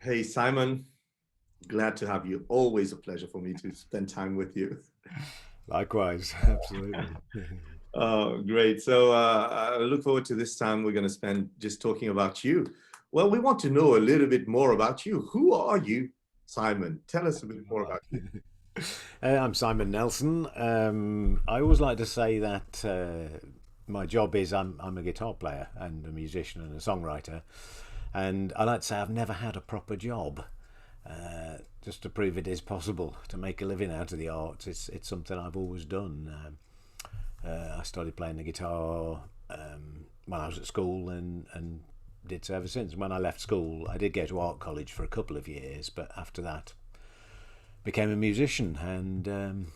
Hey, Simon, glad to have you. Always a pleasure for me to spend time with you. Likewise, absolutely. Great. So I look forward to this time we're going to spend just talking about you. Well, we want to know a little bit more about you. Who are you, Simon? Tell us a bit more about you. I'm Simon Nelson. I always like to say that my job is I'm a guitar player and a musician and a songwriter, and I like to say I've never had a proper job. Just to prove it is possible to make a living out of the arts. It's something I've always done. I started playing the guitar when I was at school and did so ever since. When I left school, I did go to art college for a couple of years, but after that, became a musician and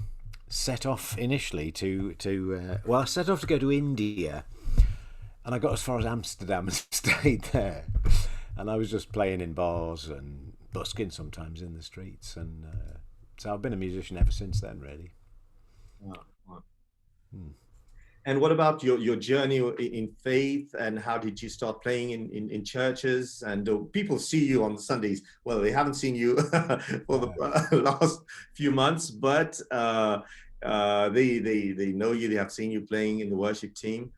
set off initially I set off to go to India, and I got as far as Amsterdam and stayed there. And I was just playing in bars and busking sometimes in the streets, and so I've been a musician ever since then, really. Wow, wow. Hmm. And what about your journey in faith and how did you start playing in churches? And people see you on Sundays. Well, they haven't seen you for the last few months, but they know you. They have seen you playing in the worship team.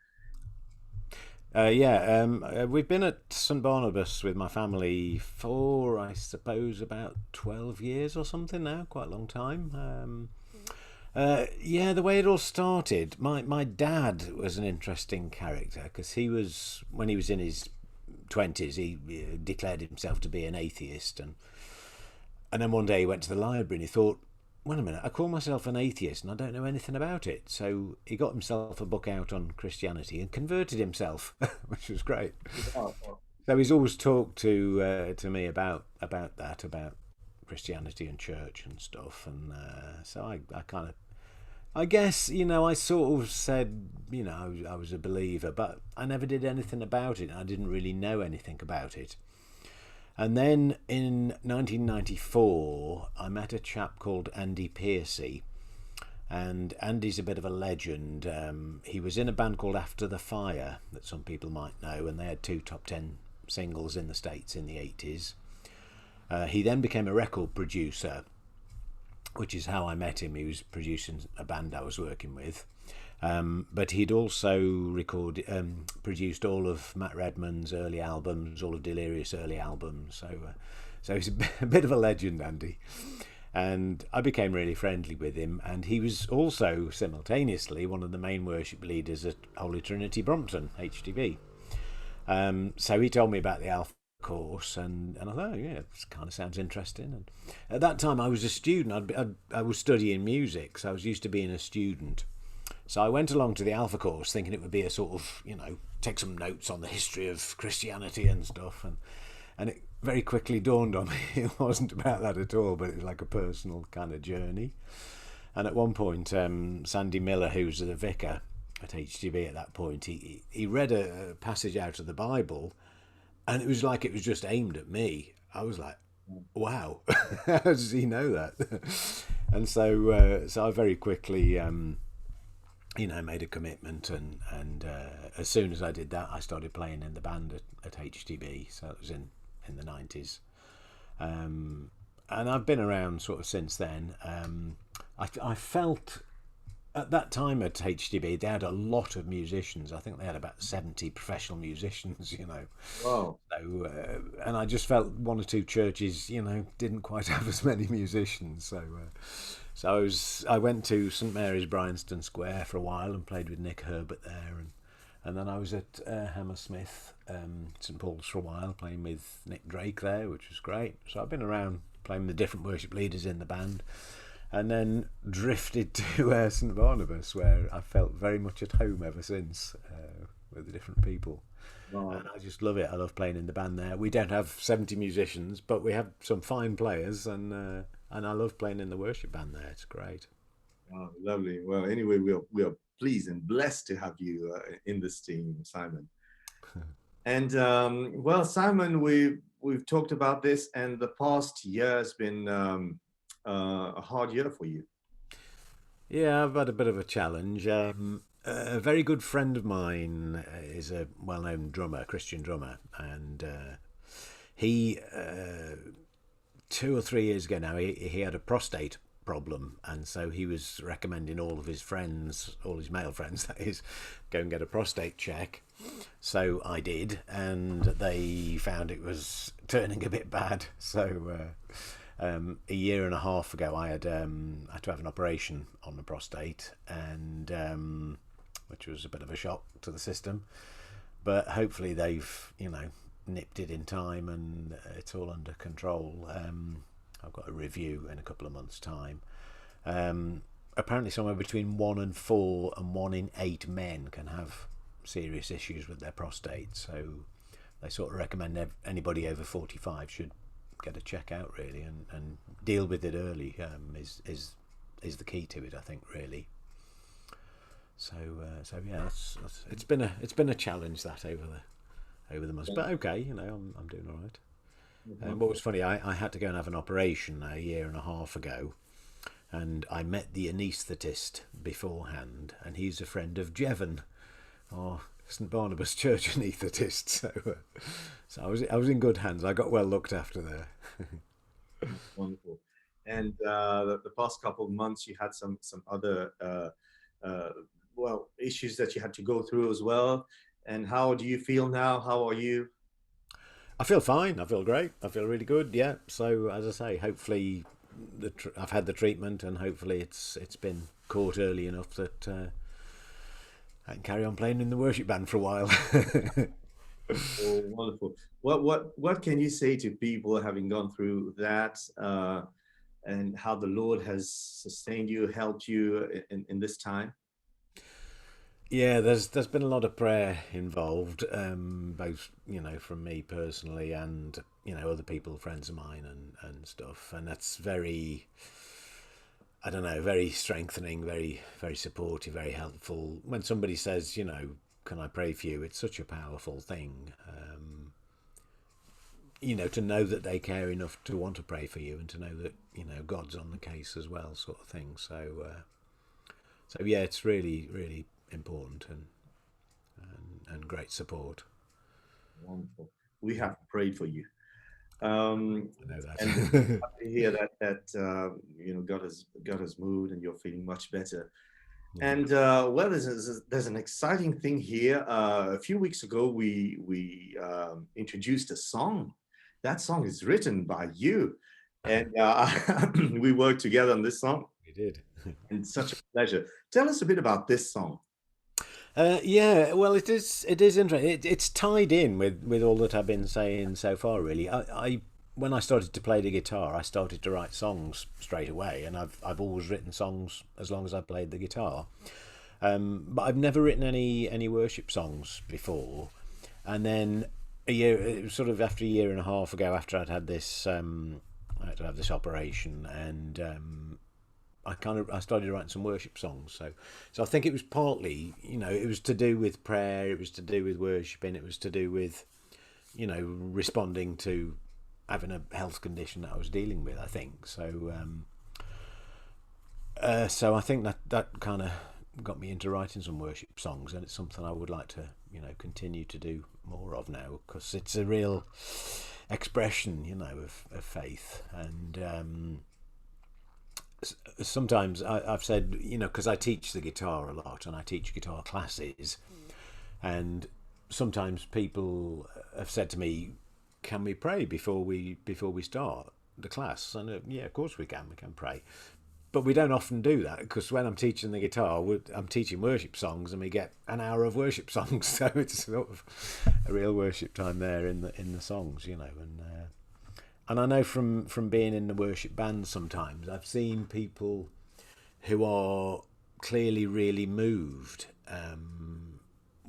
We've been at St Barnabas with my family for, I suppose, about 12 years or something now, quite a long time. The way it all started, my dad was an interesting character because when he was in his 20s, he declared himself to be an atheist. And then one day he went to the library and he thought, wait a minute, I call myself an atheist and I don't know anything about it. So he got himself a book out on Christianity and converted himself, which was great. Wow. So he's always talked to me about Christianity and church and stuff, and so I kind of I guess I sort of said I was a believer, but I never did anything about it. I didn't really know anything about it. And then in 1994, I met a chap called Andy Piercy, and Andy's a bit of a legend. He was in a band called After the Fire that some people might know, and they had two top 10 singles in the States in the 80s. He then became a record producer, which is how I met him. He was producing a band I was working with. But he'd also produced all of Matt Redman's early albums, all of Delirious' early albums. So he's a bit of a legend, Andy. And I became really friendly with him. And he was also simultaneously one of the main worship leaders at Holy Trinity Brompton, HTB. So he told me about the Alpha course, and I thought, oh, yeah, this kind of sounds interesting. And at that time, I was a student. I was studying music, so I was used to being a student. So I went along to the Alpha course thinking it would be a sort of, take some notes on the history of Christianity and stuff. And it very quickly dawned on me it wasn't about that at all, but it was like a personal kind of journey. And at one point, Sandy Miller, who was the vicar at HTB at that point, he read a passage out of the Bible, and it was like it was just aimed at me. I was like, wow, how does he know that? And so I very quickly made a commitment, and as soon as I did that, I started playing in the band at HTB. So it was in the 90s, and I've been around sort of since then. I felt at that time at HTB they had a lot of musicians. I think they had about 70 professional musicians. Wow. And I just felt one or two churches, didn't quite have as many musicians. So I went to St Mary's Bryanston Square for a while and played with Nick Herbert there, and then I was at Hammersmith, St Paul's for a while, playing with Nick Drake there, which was great. So I've been around playing with the different worship leaders in the band, and then drifted to St Barnabas, where I felt very much at home ever since, with the different people. Wow. And I just love it. I love playing in the band there. We don't have 70 musicians, but we have some fine players, and I love playing in the worship band there. It's great. Wow, lovely. Well, anyway, we are pleased and blessed to have you in this team, Simon. And well, Simon, we've talked about this, and the past year has been a hard year for you. Yeah, I've had a bit of a challenge. A very good friend of mine is a well-known drummer, Christian drummer, and he 2 or 3 years ago now, he had a prostate problem, and so he was recommending all of his friends, all his male friends that is, go and get a prostate check. So I did, and they found it was turning a bit bad. So a year and a half ago, I had to have an operation on the prostate, and which was a bit of a shock to the system. But hopefully they've nipped it in time, and it's all under control. I've got a review in a couple of months' time. Apparently somewhere between 1 in 4 and 1 in 8 men can have serious issues with their prostate, so they sort of recommend anybody over 45 should get a check out, really, and deal with it early. Is the key to it, I think, really. So yeah, it's been a challenge that over the months, but okay, I'm doing all right. What was funny, I had to go and have an operation a year and a half ago, and I met the anaesthetist beforehand, and he's a friend of Jevon, our St Barnabas Church anaesthetist. So I was in good hands. I got well looked after there. Wonderful. And the past couple of months, you had some other issues that you had to go through as well. And how do you feel now? How are you? I feel fine. I feel great. I feel really good. Yeah. So as I say, hopefully I've had the treatment, and hopefully it's been caught early enough that I can carry on playing in the worship band for a while. Oh, wonderful. What can you say to people having gone through that, and how the Lord has sustained you, helped you in this time? Yeah, there's been a lot of prayer involved, both from me personally and other people, friends of mine and stuff, and that's very, I don't know, very strengthening, very very supportive, very helpful. When somebody says, can I pray for you? It's such a powerful thing, to know that they care enough to want to pray for you, and to know that God's on the case as well, sort of thing. So yeah, it's really really important and great support. Wonderful. We have prayed for you. I know And that. happy to hear that God has moved and you're feeling much better. Yeah. And there's an exciting thing here. A few weeks ago, we introduced a song. That song is written by you, and we worked together on this song. We did. And such a pleasure. Tell us a bit about this song. Yeah, well, it is interesting. It's tied in with all that I've been saying so far. Really, I when I started to play the guitar, I started to write songs straight away, and I've always written songs as long as I played the guitar. But I've never written any worship songs before. And then it was sort of after a year and a half ago, after I'd had this, I had to have this operation, and I started writing some worship songs. So I think it was partly, it was to do with prayer, it was to do with worshiping, it was to do with, responding to having a health condition that I was dealing with, I think. So I think that kind of got me into writing some worship songs, and it's something I would like to, continue to do more of now, because it's a real expression, of faith. And sometimes I've said, because I teach the guitar a lot, and I teach guitar classes, and sometimes people have said to me, can we pray before we start the class? And yeah, of course we can pray, but we don't often do that, because when I'm teaching the guitar, I'm teaching worship songs, and we get an hour of worship songs, so it's sort of a real worship time there in the songs, and I know from being in the worship band, sometimes I've seen people who are clearly really moved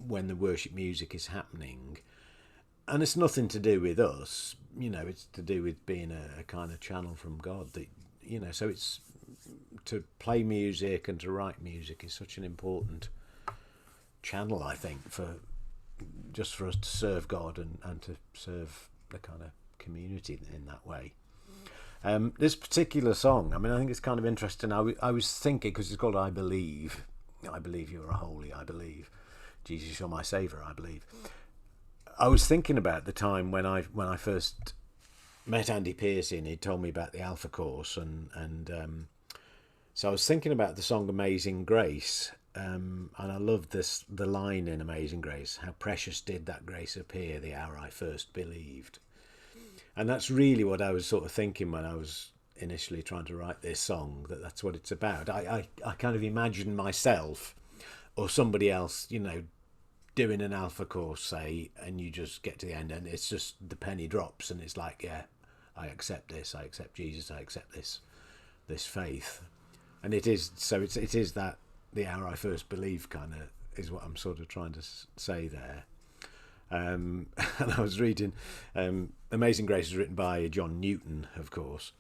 when the worship music is happening, and it's nothing to do with us, it's to do with being a kind of channel from God. That so it's to play music and to write music is such an important channel, I think, for us to serve God and to serve the kind of community in that way. This particular song, I think it's kind of interesting. I was thinking, because it's called I Believe You Are Holy, I believe Jesus, You're My Saviour, I believe. I was thinking about the time when I first met Andy Pearson. He told me about the Alpha course, and so I was thinking about the song "Amazing Grace," and I love the line in "Amazing Grace": "How precious did that grace appear the hour I first believed." And that's really what I was sort of thinking when I was initially trying to write this song. That's what it's about. I kind of imagine myself or somebody else, doing an Alpha course, say, and you just get to the end and it's just the penny drops and it's like, yeah, I accept this, I accept Jesus, I accept this faith. And it is so it is that the hour I first believed kind of is what I'm sort of trying to say there. And I was reading Amazing Grace is written by John Newton, of course,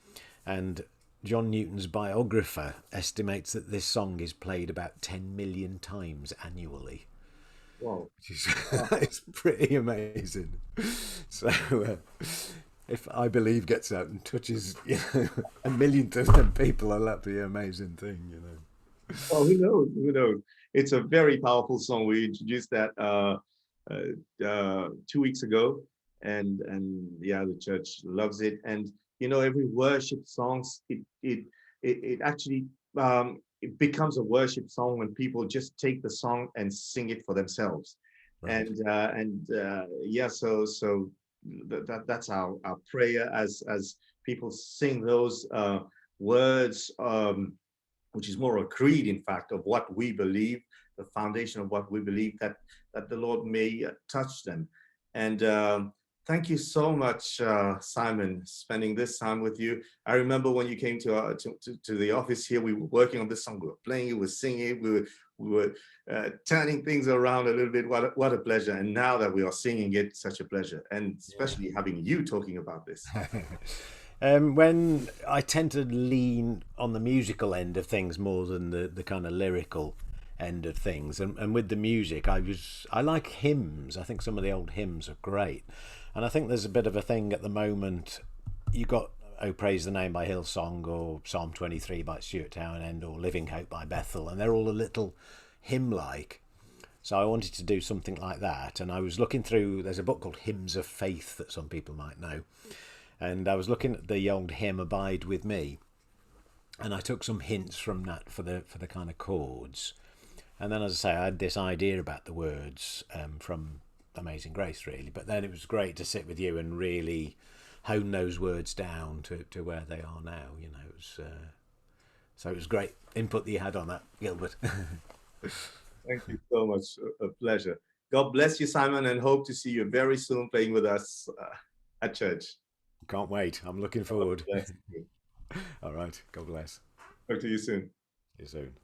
and John Newton's biographer estimates that this song is played about 10 million times annually, Wow. which is it's pretty amazing. So if I Believe gets out and touches a millionth of them people, that'll be an amazing thing. Oh, who knows? Who knows? It's a very powerful song. We introduced that 2 weeks ago, and yeah, the church loves it. And every worship songs, it actually it becomes a worship song when people just take the song and sing it for themselves. Right. And yeah, so that's our prayer as people sing those words. Which is more a creed, in fact, of what we believe, the foundation of what we believe, that the Lord may touch them. And thank you so much, Simon, spending this time with you. I remember when you came to the office here, we were working on this song, we were playing it, we were singing it, we were turning things around a little bit. What a pleasure. And now that we are singing it, such a pleasure. And Yeah. especially having you talking about this. When I tend to lean on the musical end of things more than the kind of lyrical end of things, and with the music, I like hymns. I think some of the old hymns are great, and I think there's a bit of a thing at the moment. You got "Oh Praise the Name" by Hillsong, or Psalm 23 by Stuart Townend, or "Living Hope" by Bethel, and they're all a little hymn-like. So I wanted to do something like that, and I was looking through. There's a book called Hymns of Faith that some people might know, and I was looking at the old hymn "Abide with Me," and I took some hints from that for the kind of chords. And then, as I say, I had this idea about the words from "Amazing Grace," really. But then it was great to sit with you and really hone those words down to where they are now. So it was great input that you had on that, Gilbert. Thank you so much. A pleasure. God bless you, Simon, and hope to see you very soon playing with us at church. Can't wait. I'm looking God forward. bless you. All right. God bless. Talk to you soon. See you soon.